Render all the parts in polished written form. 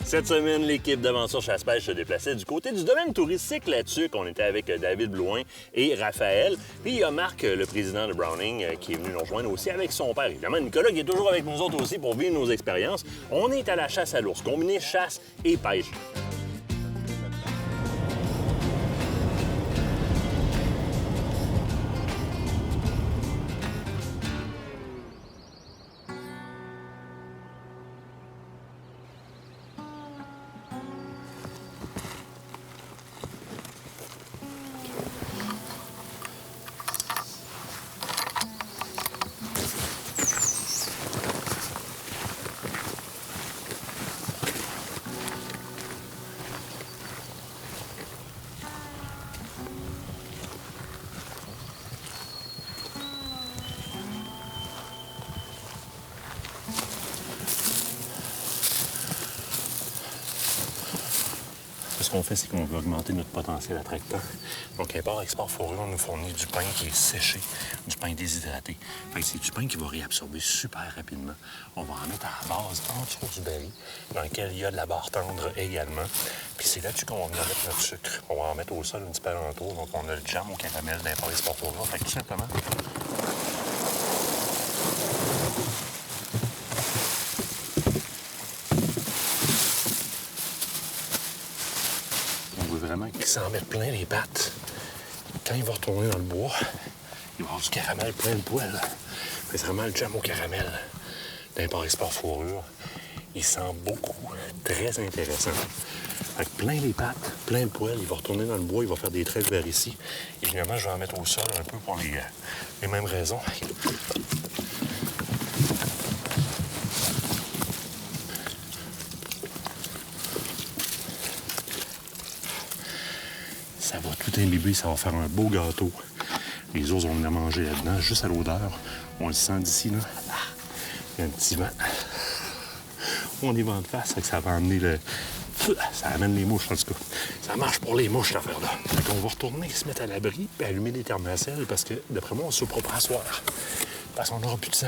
Cette semaine, l'équipe d'Aventure Chasse-Pêche se déplaçait du côté du domaine touristique La Tuque. On était avec David Blouin et Raphaël. Puis il y a Marc, le président de Browning, qui est venu nous rejoindre aussi avec son père. Évidemment, Nicolas qui est toujours avec nous autres aussi pour vivre nos expériences. On est à la chasse à l'ours, combiné chasse et pêche. Ce qu'on fait, c'est qu'on veut augmenter notre potentiel attractant. Donc, Import-Export Fourrure nous fournit du pain qui est séché, du pain déshydraté. Fait que c'est du pain qui va réabsorber super rapidement. On va en mettre à la base, en dessous du baril, dans lequel il y a de la barre tendre également. Puis c'est là-dessus qu'on va venir mettre notre sucre. On va en mettre au sol un petit peu alentour. Donc, on a le jam au caramel d'Import-Export Fourrure. Fait que tout simplement, vraiment qu'il s'en mette plein les pattes. Quand il va retourner dans le bois, il va avoir du caramel plein le poil. C'est vraiment le jam au caramel d'Import-Export Fourrure. Il sent beaucoup, très intéressant. Fait que plein les pattes, plein le poil, il va retourner dans le bois, il va faire des traits vers ici. Évidemment, je vais en mettre au sol un peu pour les mêmes raisons. Ça va tout imbiber, ça va faire un beau gâteau. Les ours vont venir manger là-dedans, juste à l'odeur. On le sent d'ici, là. Il y a un petit vent. On est vent de face, ça va amener le... Ça amène les mouches, en tout cas. Ça marche pour les mouches, l'affaire-là. Fait qu'on va retourner se mettre à l'abri et allumer des thermacelles parce que, d'après moi, on se soupera pas à soir. Parce qu'on n'aura plus de sang.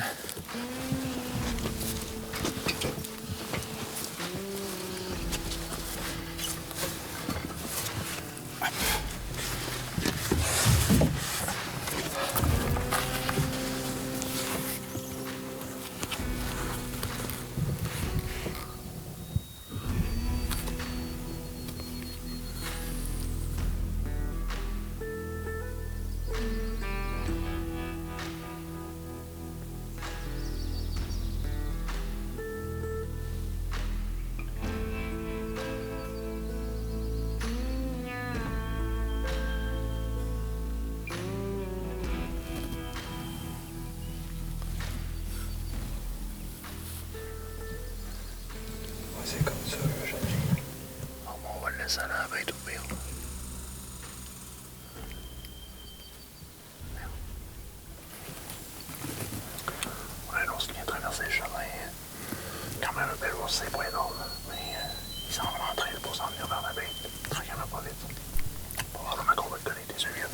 C'est comme ça, je dis. On va le laisser aller à la bête au pire. Ouais, l'ours qui vient traverser le chemin. Quand même un bel ours, c'est pas énorme. Mais il s'en va en train pour s'en venir vers la bête. Tranquillement, pas vite. Probablement qu'on va le donner des œufs.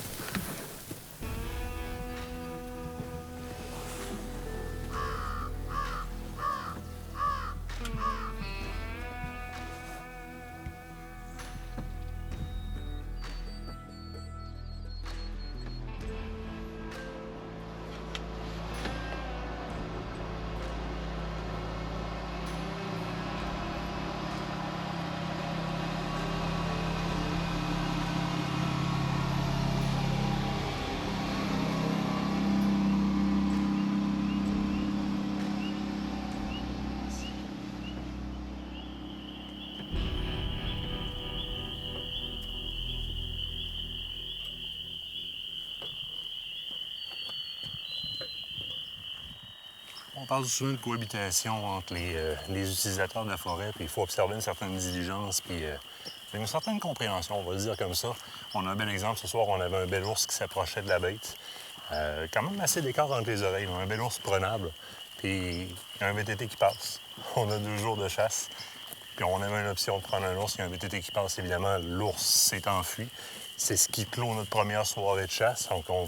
On parle souvent de cohabitation entre les utilisateurs de la forêt, puis il faut observer une certaine diligence, puis une certaine compréhension, on va le dire comme ça. On a un bel exemple ce soir, on avait un bel ours qui s'approchait de la bête. Quand même assez d'écart entre les oreilles, un bel ours prenable, puis il y a un VTT qui passe. On a 2 jours de chasse, puis on avait une option de prendre un ours, il y a un VTT qui passe, évidemment, l'ours s'est enfui. C'est ce qui clôt notre première soirée de chasse, donc on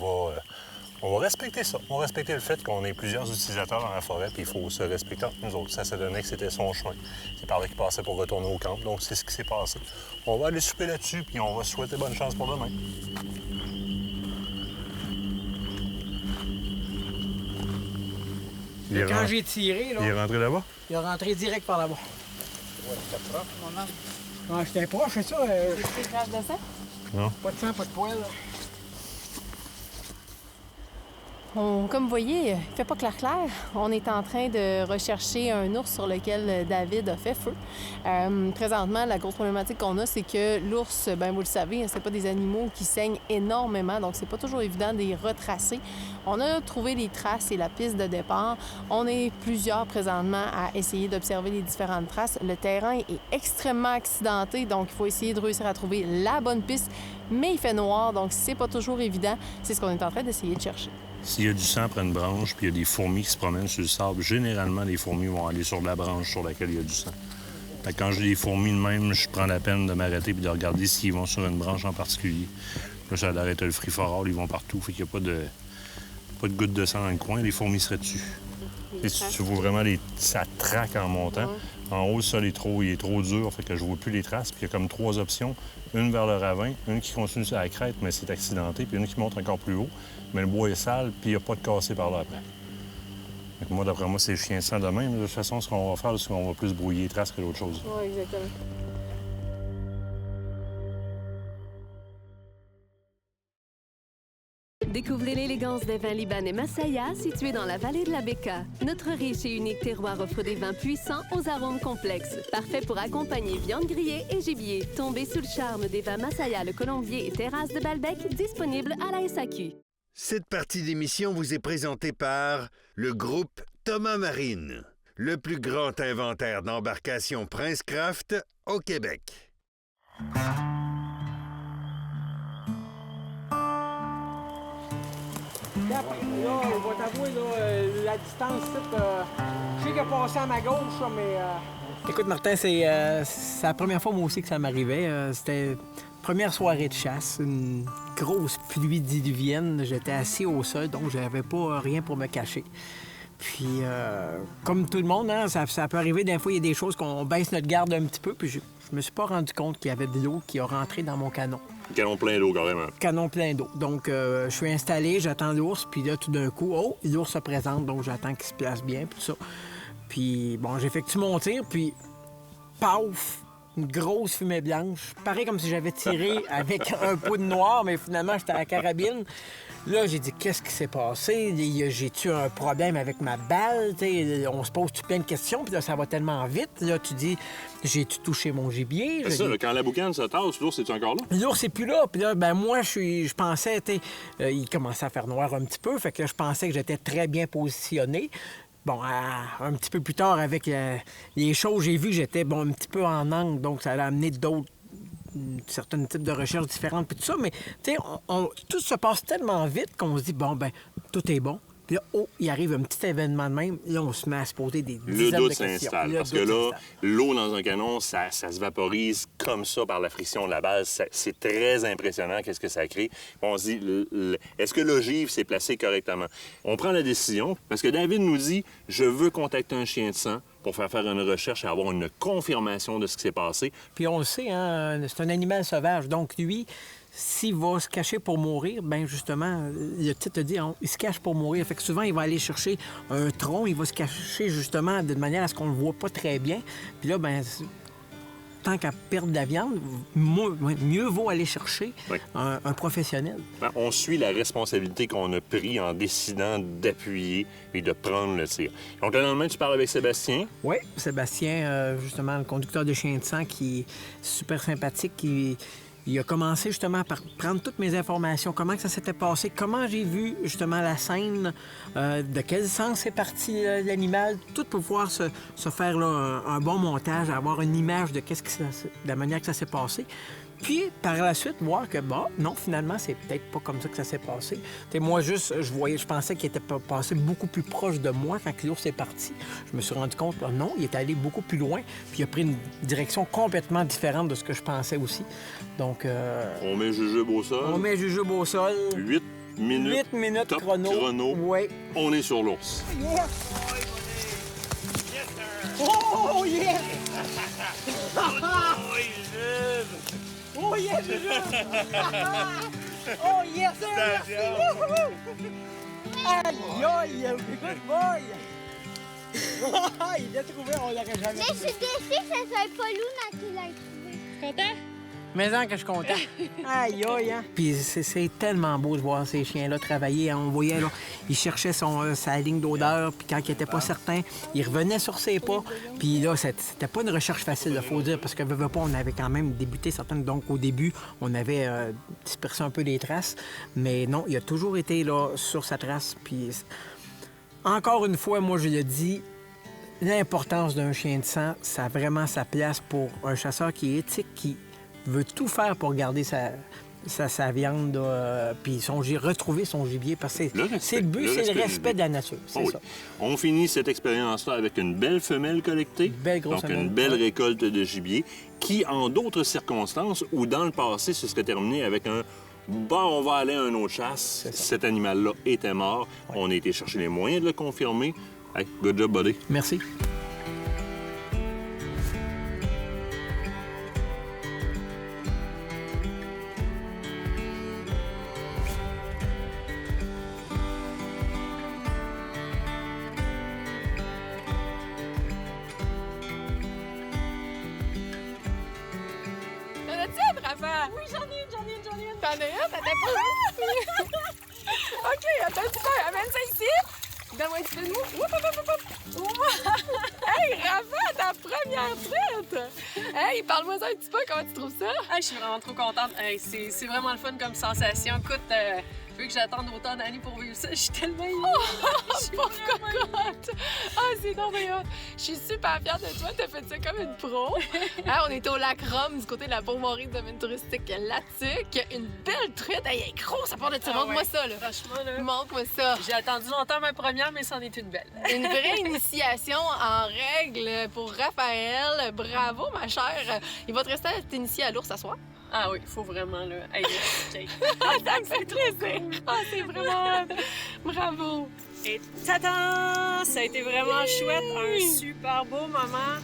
On va respecter ça. On va respecter le fait qu'on ait plusieurs utilisateurs dans la forêt, puis il faut se respecter entre nous autres. Ça s'est donné que c'était son chemin. C'est par là qu'il passait pour retourner au camp, donc c'est ce qui s'est passé. On va aller souper là-dessus, puis on va se souhaiter bonne chance pour demain. Quand j'ai tiré, là, Il est rentré là-bas? il est rentré direct par là-bas. Ouais, j'étais proche, c'est ça. Des traces de sang? Pas de sang, pas de poil. Là. Comme vous voyez, il fait pas clair. On est en train de rechercher un ours sur lequel David a fait feu. Présentement, la grosse problématique qu'on a, c'est que l'ours, ben vous le savez, c'est pas des animaux qui saignent énormément, donc c'est pas toujours évident de les retracer. On a trouvé les traces et la piste de départ. On est plusieurs présentement à essayer d'observer les différentes traces. Le terrain est extrêmement accidenté, donc il faut essayer de réussir à trouver la bonne piste, mais il fait noir, donc c'est pas toujours évident. C'est ce qu'on est en train d'essayer de chercher. S'il y a du sang après une branche, puis il y a des fourmis qui se promènent sur le sable, généralement, les fourmis vont aller sur la branche sur laquelle il y a du sang. Fait que quand j'ai des fourmis de même, je prends la peine de m'arrêter et de regarder s'ils vont sur une branche en particulier. Là, ça arrête le free-for-all, ils vont partout, fait qu'il n'y a pas de goutte de sang dans le coin, les fourmis seraient dessus. Et tu vois vraiment, ça traque en montant. Ouais. En haut, le sol est trop dur, fait que je vois plus les traces. Puis il y a comme 3 options. Une vers le ravin, une qui continue sur la crête, mais c'est accidenté, puis une qui monte encore plus haut. Mais le bois est sale, puis il n'y a pas de cassé par là après. Donc moi, d'après moi, c'est chien sans demain. Mais de toute façon, ce qu'on va faire, c'est qu'on va plus brouiller les traces que d'autres choses. Oui, exactement. Découvrez l'élégance des vins libanais Masaya, situés dans la vallée de la Beka. Notre riche et unique terroir offre des vins puissants aux arômes complexes. Parfait pour accompagner viande grillée et gibier. Tombez sous le charme des vins Masaya, le Colombier et Terrasse de Balbec, disponibles à la SAQ. Cette partie d'émission vous est présentée par le groupe Thomas Marine, le plus grand inventaire d'embarcations Princecraft au Québec. Là, je vais t'avouer, la distance, je sais qu'il a passé à ma gauche, là, mais... Écoute, Martin, c'est la première fois, moi aussi, que ça m'arrivait. C'était première soirée de chasse, une grosse pluie diluvienne. J'étais assis au sol, donc j'avais pas rien pour me cacher. Puis, comme tout le monde, hein, ça peut arriver, des fois, il y a des choses qu'on baisse notre garde un petit peu, puis je me suis pas rendu compte qu'il y avait de l'eau qui a rentré dans mon canon. Canon plein d'eau, carrément. Canon plein d'eau. Donc, je suis installé, j'attends l'ours, puis là, tout d'un coup, l'ours se présente, donc j'attends qu'il se place bien, puis tout ça. Puis, bon, j'effectue mon tir, puis, paf! Une grosse fumée blanche. Pareil comme si j'avais tiré avec un pot de noir, mais finalement, j'étais à la carabine. Là, j'ai dit, qu'est-ce qui s'est passé? J'ai-tu un problème avec ma balle? T'sais, on se pose plein de questions, puis là, ça va tellement vite. Là, tu dis, j'ai-tu touché mon gibier? C'est ça, là, quand la boucane se tasse, l'ours, est-tu encore là? L'ours, c'est plus là. Puis là, ben moi, je pensais, il commençait à faire noir un petit peu, fait que là, je pensais que j'étais très bien positionné. Bon, un petit peu plus tard, avec les choses, j'ai vu que j'étais un petit peu en angle, donc ça a amené d'autres certains types de recherches différentes, puis tout ça, mais tu sais, tout se passe tellement vite qu'on se dit, bon, ben tout est bon. Puis là, il arrive un petit événement de même, là, on se met à se poser des dizaines de questions. Le doute s'installe, parce que là, l'eau dans un canon, ça se vaporise comme ça par la friction de la base. C'est très impressionnant, qu'est-ce que ça crée. On se dit, est-ce que l'ogive s'est placée correctement? On prend la décision, parce que David nous dit, je veux contacter un chien de sang pour faire une recherche et avoir une confirmation de ce qui s'est passé. Puis on le sait, hein, c'est un animal sauvage, donc lui... S'il va se cacher pour mourir, bien justement, le titre dit, il se cache pour mourir. Fait que souvent, il va aller chercher un tronc, il va se cacher justement de manière à ce qu'on le voit pas très bien. Puis là, bien, tant qu'à perdre de la viande, mieux vaut aller chercher un professionnel. On suit la responsabilité qu'on a prise en décidant d'appuyer et de prendre le tir. Donc, le lendemain, tu parles avec Sébastien? Oui, Sébastien, justement, le conducteur de chien de sang, qui est super sympathique, il a commencé justement par prendre toutes mes informations, comment que ça s'était passé, comment j'ai vu justement la scène, de quel sens est parti l'animal, tout pour pouvoir se faire là, un bon montage, avoir une image de la manière que ça s'est passé. Puis, par la suite, voir que, non, finalement, c'est peut-être pas comme ça que ça s'est passé. T'sais, moi, juste, je pensais qu'il était passé beaucoup plus proche de moi quand l'ours est parti. Je me suis rendu compte, non, il est allé beaucoup plus loin, puis il a pris une direction complètement différente de ce que je pensais aussi. Donc... On met jujube au sol. On met jujube au sol. 8 minutes. 8 minutes top chrono. Oui. On est sur l'ours. Yes! Oh, yes! Oh, yes, Jules! Oh, yes, sir! Merci! Wouhou! Aïe, aïe! Good boy! Il l'a trouvé, on l'aurait jamais Mais je suis déçue que ça soit pas Luna qui l'a trouvé. Content? Mais que je suis content. Aïe, aïe, hein? Puis c'est tellement beau de voir ces chiens-là travailler. On voyait, là, il cherchait sa ligne d'odeur, puis quand il était pas certain, il revenait sur ses pas. Puis là, c'était pas une recherche facile, il faut dire, parce que, veux pas, on avait quand même débuté certaines. Donc, au début, on avait dispersé un peu les traces. Mais non, il a toujours été, là, sur sa trace. Puis, encore une fois, moi, je le dis, l'importance d'un chien de sang, ça a vraiment sa place pour un chasseur qui est éthique, qui veut tout faire pour garder sa viande, puis retrouver son gibier, parce que c'est le but, c'est le respect de la nature. C'est ça. On finit cette expérience-là avec une belle femelle collectée, Une belle grosse donc femelle. une belle récolte de gibier, qui, en d'autres circonstances, ou dans le passé, se serait terminé avec un « bon, on va aller à une autre chasse ». Cet animal-là était mort. Ouais. On a été chercher les moyens de le confirmer. Hey, good job, buddy. Merci. Oui, j'en ai une. T'en as une? T'as pas OK, attends un petit peu. Amène ça ici. Donne-moi un petit peu de mou. Hey, Rafa, ta première truite! Hey, parle-moi ça un petit peu. Comment tu trouves ça? Hey, je suis vraiment trop contente. Hey, c'est vraiment le fun comme sensation. Écoute, vu que j'attends autant d'années pour vivre ça, je suis tellement Pauvre cocotte! Ah, c'est donc bien hot. Je suis super fière de toi. T'as fait ça comme une pro. Hein, on était au lac Rome, du côté de la Pont-Maurice, domaine touristique Latuc. Une belle truite. Elle est grosse, ça part de ça. Montre-moi ça, là. Franchement, là. Montre-moi ça. J'ai attendu longtemps ma première, mais c'en est une belle. Une vraie initiation en règle pour Raphaël. Bravo, ma chère. Il va te rester à t'initier à l'ours ce soir. Ah oui, il faut vraiment, là. Hey, Ça me fait plaisir. Ah, c'est vraiment... Bravo. Et tata! Ça a été vraiment chouette. Un super beau moment.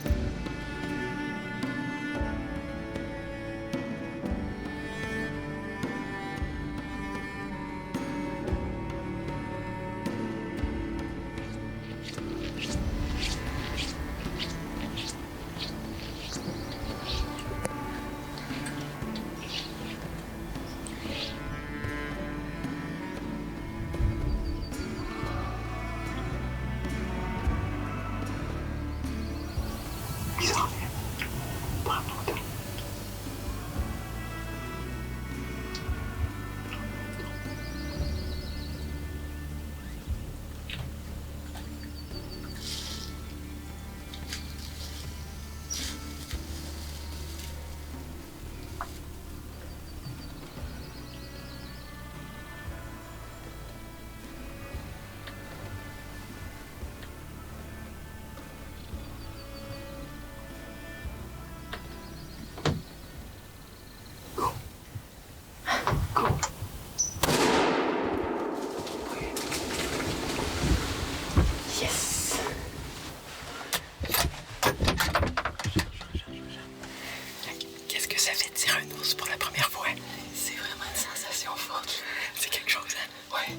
Qu'est-ce que ça fait de tirer un ours pour la première fois? C'est vraiment une sensation forte. C'est quelque chose, hein? Ouais.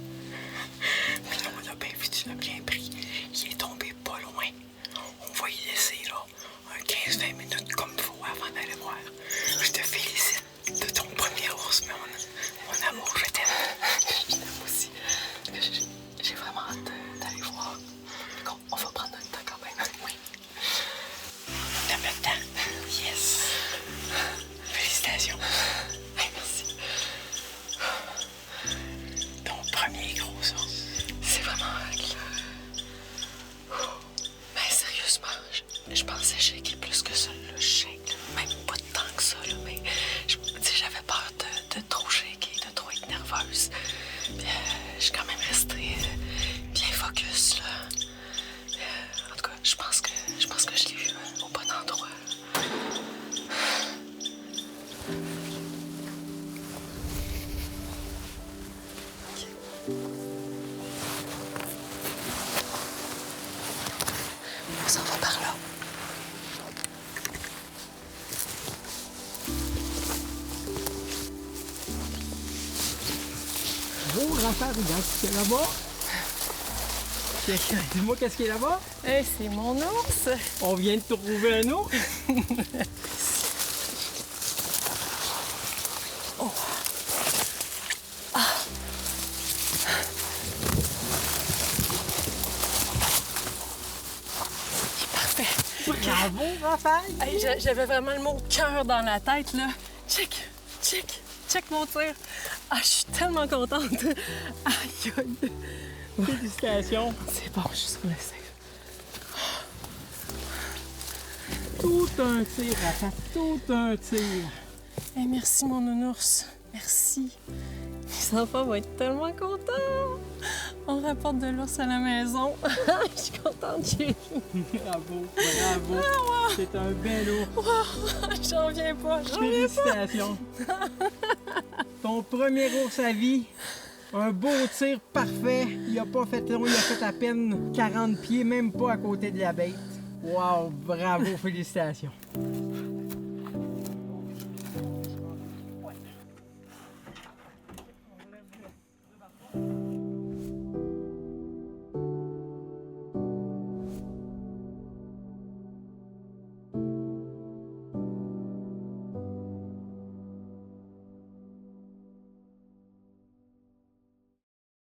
Puis là, on l'a bien vu, tu l'as bien pris. Il est tombé pas loin. On va y laisser, là, un 15-20 minutes comme il faut avant d'aller voir. Je te félicite de ton premier ours, mon amour, je t'aime. Je t'aime aussi. J'ai vraiment hâte d'aller voir. On va prendre notre temps quand même. Oui. On a le temps. Yes. Félicitations. Hey, merci. Ton premier gros ours. C'est vraiment hâte, là. Mais sérieusement, je pensais shaker plus que ça, là. Je shake, même pas tant que ça, là. Mais j'avais peur de trop shaker, de trop être nerveuse. Puis, je suis quand même restée bien focus, là. En tout cas, je pense que je l'ai eu au bon endroit. On s'en va par là. Gros Raphaël, regarde ce qu'il y a là-bas. Dis-moi qu'est-ce qu'il y a là-bas? C'est mon ours. On vient de trouver un ours. Oh. Ah. Parfait. Bravo, Raphaël. Hey, j'avais vraiment le mot cœur dans la tête, là. Check, check, check mon tir. Ah, je suis tellement contente. Aïe, aïe. Félicitations. C'est bon, je suis sur le safe. Tout un tir, Raphaël. Tout un tir. Hey, merci, mon nounours. Merci. Les enfants vont être tellement contents. On rapporte de l'ours à la maison. Je suis contente, chérie. Bravo, bravo. Ah, wow. C'est un bel ours. Wow. J'en reviens pas, j'en reviens pas. Félicitations. Ton premier ours à vie. Un beau tir parfait. Il a pas fait long, il a fait à peine 40 pieds, même pas à côté de la bête. Wow, bravo, félicitations.